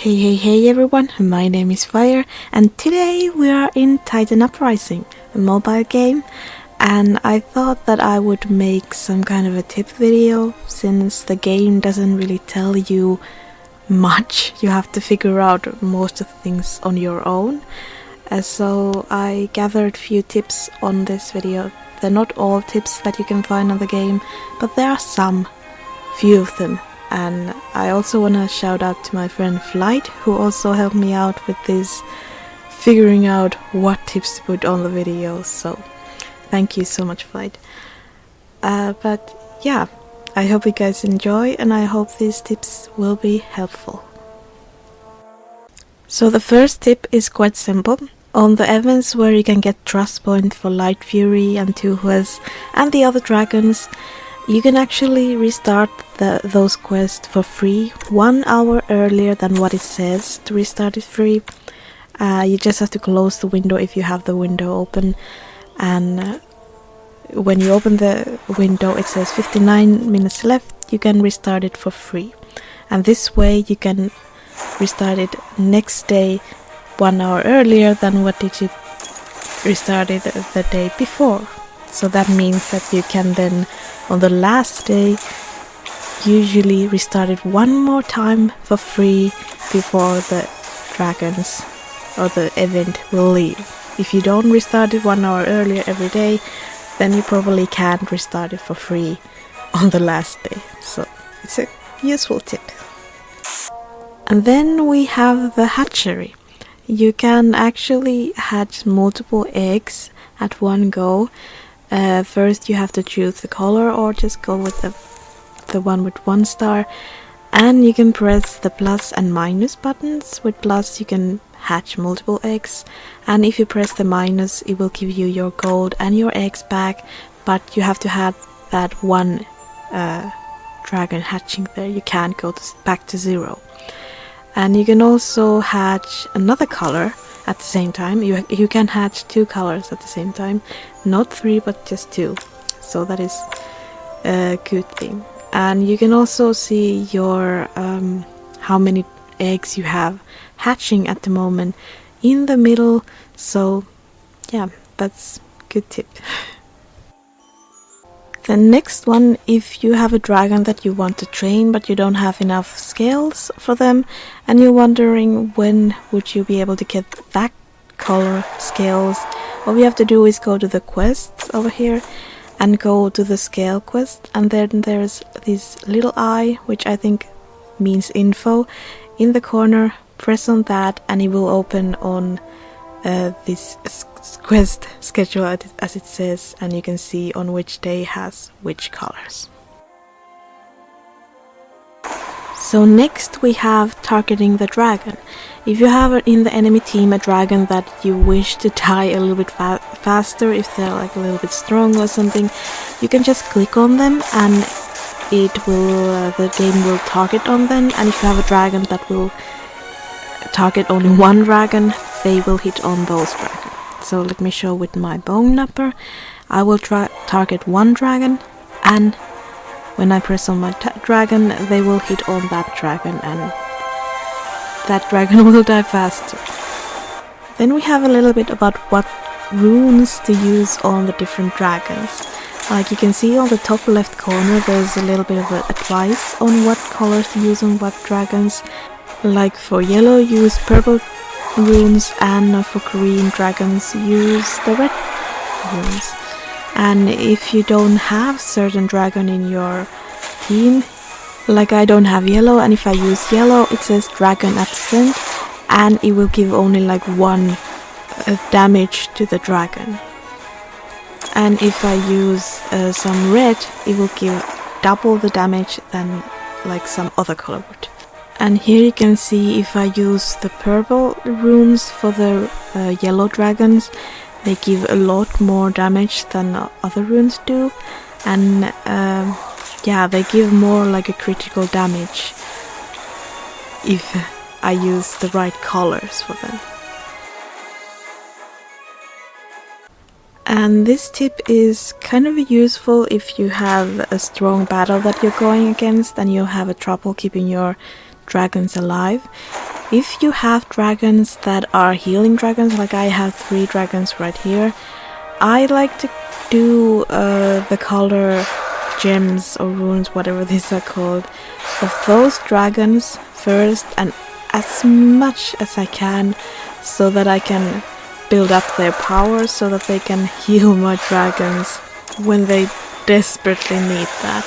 Hey everyone, my name is Fire and today we are in Titan Uprising, a mobile game, and I thought that I would make some kind of a tip video since the game doesn't really tell you much. You have to figure out most of the things on your own. So I gathered few tips on this video. They're not all tips that you can find on the game, but there are few of them. And I also want to shout out to my friend Flight, who also helped me out with this, figuring out what tips to put on the video, so thank you so much, Flight. But yeah, I hope you guys enjoy and I hope these tips will be helpful. So the first tip is quite simple. On the events where you can get trust point for Light Fury and Tuhues and the other dragons, you can actually restart those quests for free 1 hour earlier than what it says to restart it free. You just have to close the window if you have the window open, and when you open the window it says 59 minutes left. You can restart it for free, and this way you can restart it next day 1 hour earlier than what did you restart it the day before. So that means that you can then on the last day usually restart it one more time for free before the dragons or the event will leave. If you don't restart it 1 hour earlier every day, then you probably can't restart it for free on the last day. So it's a useful tip. And then we have the hatchery. You can actually hatch multiple eggs at one go. First you have to choose the color or just go with the one with 1 star, and you can press the plus and minus buttons. With plus you can hatch multiple eggs, and if you press the minus it will give you your gold and your eggs back, but you have to have that one dragon hatching there. You can't go back to 0. And you can also hatch another color at the same time. You can hatch 2 colors at the same time, not 3 but just 2, so that is a good thing. And you can also see your how many eggs you have hatching at the moment in the middle, so yeah, that's a good tip. The next one, if you have a dragon that you want to train but you don't have enough scales for them and you're wondering when would you be able to get that color scales, all you have to do is go to the quests over here and go to the scale quest, and then there's this little eye, which I think means info, in the corner. Press on that and it will open on this quest schedule as it says, and you can see on which day has which colors. So next we have targeting the dragon. If you have in the enemy team a dragon that you wish to die a little bit faster, if they're like a little bit strong or something, you can just click on them and it will the game will target on them, and if you have a dragon that will target only one dragon, they will hit on those dragons. So let me show with my bone napper. I will target one dragon, and when I press on my dragon they will hit on that dragon and that dragon will die faster. Then we have a little bit about what runes to use on the different dragons. Like you can see on the top left corner there's a little bit of advice on what colors to use on what dragons. Like for yellow use purple runes, and for green dragons use the red runes. And if you don't have certain dragon in your team, like I don't have yellow, and if I use yellow it says dragon absent and it will give only like 1 damage to the dragon. And if I use some red, it will give double the damage than like some other color would. And here you can see if I use the purple runes for the yellow dragons, they give a lot more damage than other runes do, and yeah, they give more like a critical damage if I use the right colors for them. And this tip is kind of useful if you have a strong battle that you're going against and you have a trouble keeping your dragons alive. If you have dragons that are healing dragons, like I have 3 dragons right here, I like to do the color gems or runes, whatever these are called, of those dragons first, and as much as I can, so that I can build up their power so that they can heal my dragons when they desperately need that.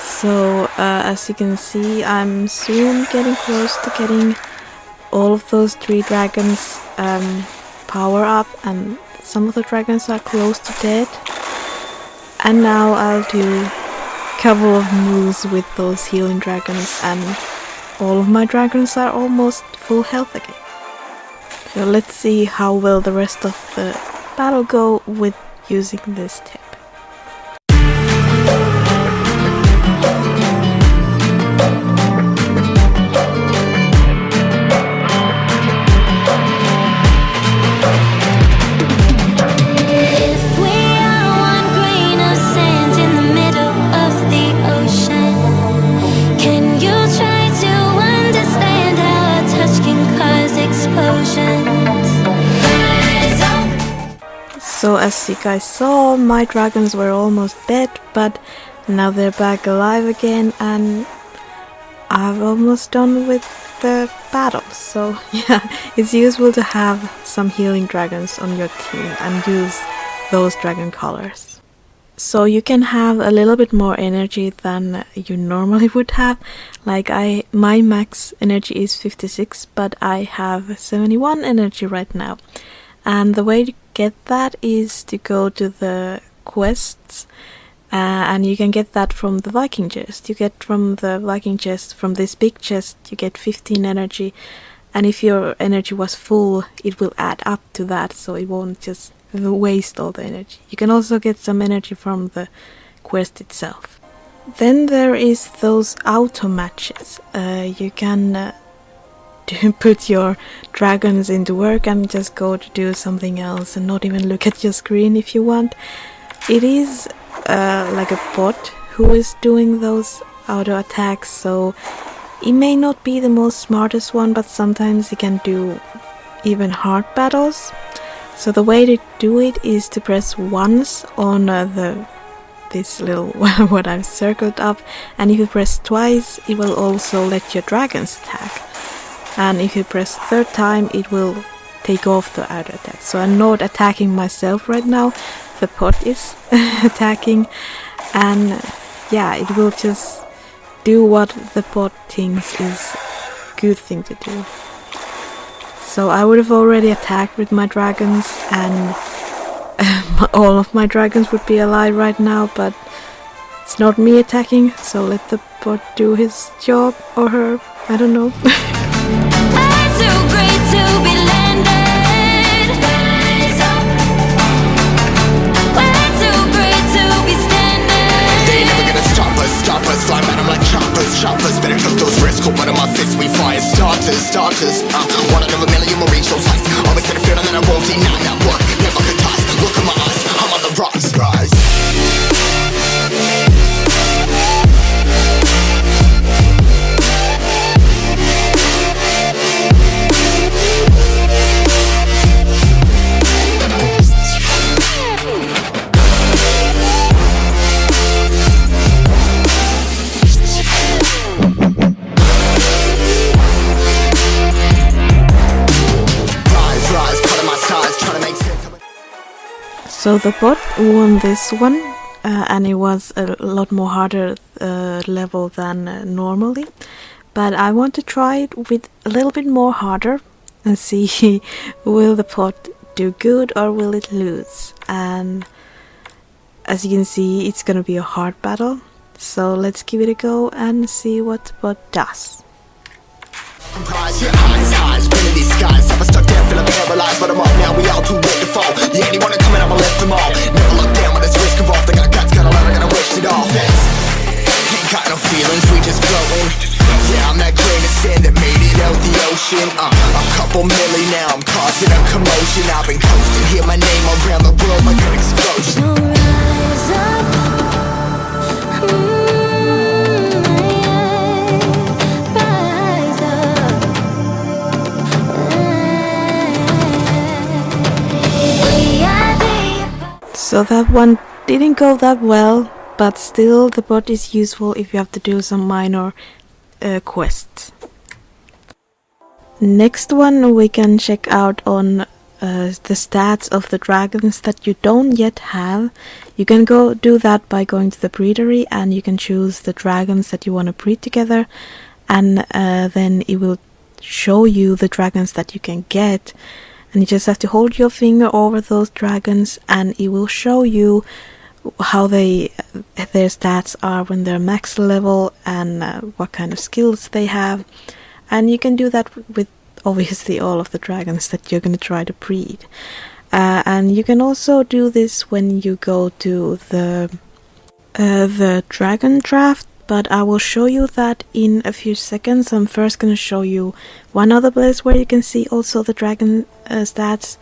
So as you can see, I'm soon getting close to getting all of those 3 dragons power up, and some of the dragons are close to dead. And now I'll do a couple of moves with those healing dragons, and all of my dragons are almost full health again. So let's see how well the rest of the battle go with using this tip. So as you guys saw, my dragons were almost dead, but now they're back alive again, and I'm almost done with the battle. So yeah, it's useful to have some healing dragons on your team and use those dragon colors. So you can have a little bit more energy than you normally would have. Like my max energy is 56, but I have 71 energy right now. And the way to get that is to go to the quests, and you can get that from the Viking chest. You get from the Viking chest, from this big chest, you get 15 energy, and if your energy was full, it will add up to that, so it won't just waste all the energy. You can also get some energy from the quest itself. Then there is those auto matches. You can to put your dragons into work and just go to do something else and not even look at your screen if you want. It is like a bot who is doing those auto attacks, so it may not be the most smartest one, but sometimes it can do even hard battles. So the way to do it is to press once on this little what I've circled up, and if you press twice, it will also let your dragons attack. And if you press third time, it will take off the auto attack. So I'm not attacking myself right now, the bot is attacking, and yeah, it will just do what the bot thinks is a good thing to do. So I would have already attacked with my dragons, and all of my dragons would be alive right now, but it's not me attacking, so let the bot do his job, or her, I don't know. Fly man, I'm like choppers, better cook those risks. Cool, one of my fists, we fire starters. One out of a million will reach those heights. Always had a feeling that I won't deny that work. Never could toss. Look at my eyes, I'm on the rocks. Rise. So the bot won this one, and it was a lot more harder level than normally, but I want to try it with a little bit more harder and see will the bot do good or will it lose. And as you can see, it's gonna be a hard battle, so let's give it a go and see what the bot does. Highs, spinning these skies. I was stuck there, feeling paralyzed, but I'm up now. We all too late to fall. Yeah, anyone to come in, I'ma lift them all. Never look down when there's risk involved. I got guts, got a lot, I gotta wish it all. Ain't got no feelings, we just floating. Yeah, I'm that grain of sand that made it out the ocean. A couple milli now, I'm causing a commotion. I've been coasting, hear my name around the world like an explosion. So rise up. So that one didn't go that well, but still the bot is useful if you have to do some minor quests. Next one we can check out on the stats of the dragons that you don't yet have. You can go do that by going to the breedery, and you can choose the dragons that you want to breed together, and then it will show you the dragons that you can get, and you just have to hold your finger over those dragons and it will show you how their stats are when they're max level, and what kind of skills they have. And you can do that with obviously all of the dragons that you're going to try to breed. And you can also do this when you go to the dragon draft, but I will show you that in a few seconds. I'm first going to show you one other place where you can see also the dragon stats.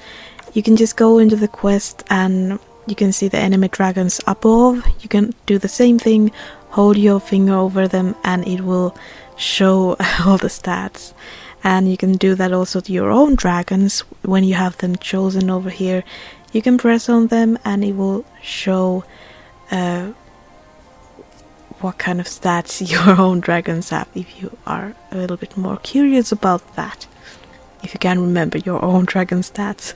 You can just go into the quest and you can see the enemy dragons above. You can do the same thing, hold your finger over them and it will show all the stats. And you can do that also to your own dragons. When you have them chosen over here, you can press on them and it will show what kind of stats your own dragons have, if you are a little bit more curious about that, if you can remember your own dragon stats.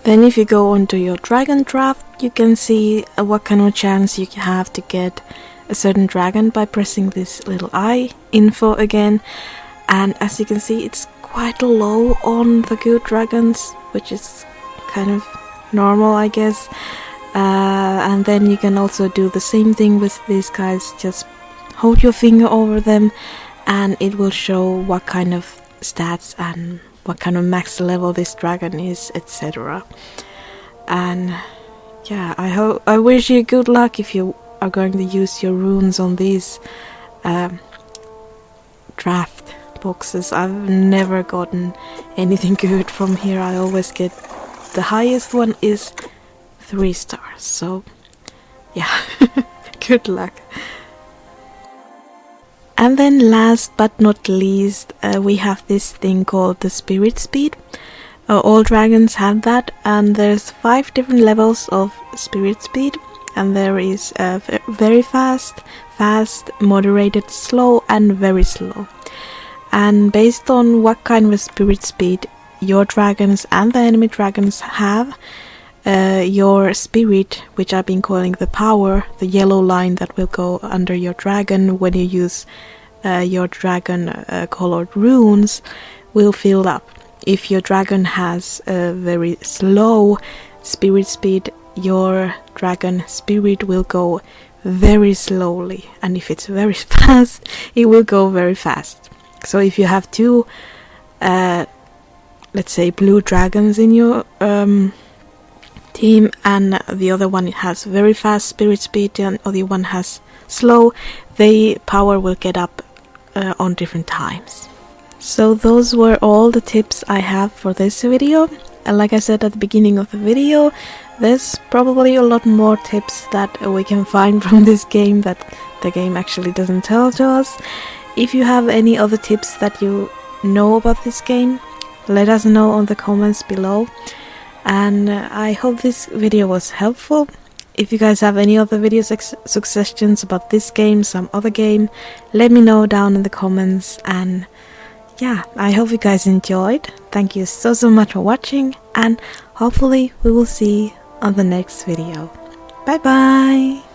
Then if you go onto your dragon draft, you can see what kind of chance you have to get a certain dragon by pressing this little eye info again. And as you can see, it's quite low on the good dragons, which is kind of normal, I guess. And then you can also do the same thing with these guys. Just hold your finger over them and it will show what kind of stats and what kind of max level this dragon is, etc. And yeah, I wish you good luck if you are going to use your runes on these draft boxes. I've never gotten anything good from here. I always get the highest one is 3 stars, so yeah, good luck. And then last but not least, we have this thing called the spirit speed. All dragons have that, and there's 5 different levels of spirit speed, and there is very fast, moderated, slow and very slow. And based on what kind of spirit speed your dragons and the enemy dragons have, your spirit, which I've been calling the power, the yellow line that will go under your dragon when you use your dragon colored runes, will fill up. If your dragon has a very slow spirit speed, your dragon spirit will go very slowly, and if it's very fast, it will go very fast. So if you have 2 let's say blue dragons in your team, and the other one has very fast spirit speed and the other one has slow, the power will get up on different times. So those were all the tips I have for this video, and like I said at the beginning of the video, there's probably a lot more tips that we can find from this game that the game actually doesn't tell to us. If you have any other tips that you know about this game, let us know on the comments below. And I hope this video was helpful. If you guys have any other video suggestions about this game, some other game, let me know down in the comments. And yeah, I hope you guys enjoyed. Thank you so much for watching, and hopefully we will see on the next video. Bye bye!